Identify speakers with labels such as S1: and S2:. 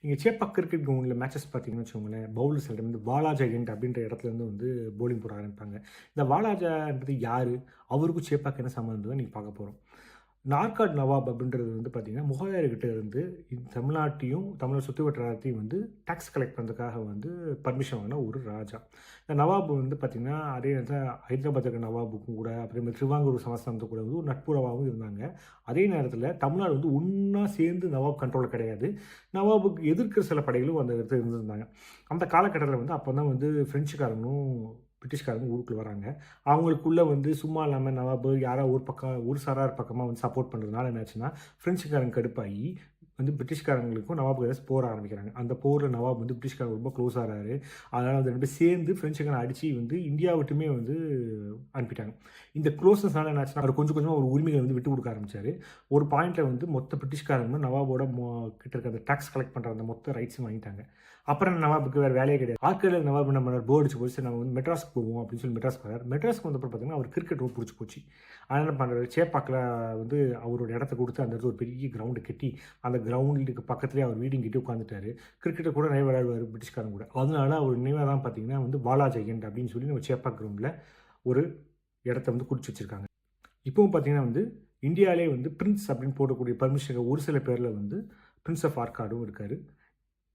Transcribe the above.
S1: இங்கே சேப்பாக் கிரிக்கெட் கிரவுண்டில் மேட்சஸ் பார்த்தீங்கன்னு வச்சுக்கோங்களேன், பவுலர்ஸ் வந்து வாலா ஜெயண்ட் அப்படின்ற இடத்துலேருந்து வந்து பவுலிங் போட ஆரம்பிப்பாங்க. இந்த வாலாஜான்றது யார், அவருக்கும் சேப்பாக் என்ன சம்மந்தம் தான் நீங்கள் பார்க்க போகிறோம். நார்காட் நவாப் அப்படின்றது வந்து பார்த்தீங்கன்னா முகலாயர்கிட்ட இருந்து தமிழ்நாட்டையும் தமிழை சுற்றி வட்டாரத்தையும் வந்து டேக்ஸ் கலெக்ட் பண்ணுறதுக்காக வந்து பர்மிஷன் வாங்கின ஒரு ராஜா. இந்த நவாப் வந்து பார்த்திங்கன்னா அதே நேரத்தில் ஹைதராபாத் இருக்க நவாபுக்கும் கூட அப்புறமே திருவாங்கூர் சமஸ்தானத்து கூட வந்து ஒரு நட்புறவாகவும் இருந்தாங்க. அதே நேரத்தில் தமிழ்நாடு வந்து ஒன்றா சேர்ந்து நவாப் கண்ட்ரோல் கிடையாது. நவாபுக்கு எதிர்க்கிற சில படைகளும் அந்த இடத்துல இருந்திருந்தாங்க. அந்த காலகட்டத்தில் வந்து அப்போ தான் வந்து ஃப்ரெஞ்சுக்காரனும் பிரிட்டிஷ்காரங்க ஊருக்குள்ள வராங்க. அவங்களுக்குள்ளே வந்து சும்மா இல்லாமல் நவாபு யாரோ ஒரு பக்கம் ஒரு சாரார் பக்கமாக வந்து சப்போர்ட் பண்ணுறதுனால என்னாச்சுன்னா ஃப்ரெஞ்சுக்காரங்க கடுப்பாகி வந்து பிரிட்டிஷ்காரங்களுக்கும் நவாபுக்கு எதாவது போர் ஆரம்பிக்கிறாங்க. அந்த போரில் நவாப் வந்து பிரிட்டிஷ்காரங்க ரொம்ப க்ளோஸ் ஆகிறாரு. அதனால் வந்து 2 பேரும் சேர்ந்து ஃப்ரெஞ்சுக்காரன் அடித்து வந்து இந்தியா விட்டுமே வந்து அனுப்பிட்டாங்க. இந்த க்ளோஸ்னஸ்னால என்னாச்சுன்னா அவர் கொஞ்சம் கொஞ்சமாக ஒரு உரிமைகளை வந்து விட்டு கொடுக்க ஆரம்பித்தார். ஒரு பாயிண்டில் வந்து மொத்த பிரிட்டிஷ்காரங்க நவாபோட கிட்ட இருக்க அந்த டேக்ஸ் கலெக்ட் பண்ணுற அந்த மொத்த ரைட்ஸும் வாங்கிட்டாங்க. அப்புறம் நவாபுக்கு வேறு வேலையே கிடையாது. ஆட்கள் நவாப் என்ன பண்ணார், போர் அடிச்சு போச்சு, நம்ம வந்து மெட்ராஸ்க்கு போவோம் அப்படின்னு சொல்லி மெட்ராஸ் போகிறார். மெட்ராஸ்க்கு வந்தப்போ பார்த்தீங்கன்னா அவர் கிரிக்கெட் ரொம்ப பிடிச்சி போச்சு. அதனால் என்ன பண்ணுறாரு, சேப்பாக்கில் வந்து அவரோட இடத்த கொடுத்து அந்த இடத்துல ஒரு பெரிய கிரவுண்டு கட்டி அந்த கிரவுண்டுக்கு பக்கத்துலேயே அவர் வீடிங் கட்டி உட்காந்துட்டாரு. கிரிக்கெட்டை கூட நிறைய விளையாடுவார் பிரிட்டிஷ்காரன் கூட. அதனால அவர் நினைவாக தான் பார்த்தீங்கன்னா வந்து வாலா ஜெயண்ட் அப்படின்னு சொல்லி நம்ம சேப்பாக் கிரவுண்டில் ஒரு இடத்த வந்து குறிச்சு வச்சுருக்காங்க. இப்போவும் பார்த்தீங்கன்னா வந்து இந்தியாவிலே வந்து பிரின்ஸ் அப்படின்னு போடக்கூடிய பர்மிஷன் ஒரு சில பேரில் வந்து பிரின்ஸ் ஆஃப் ஆர்காடும் இருக்கார்.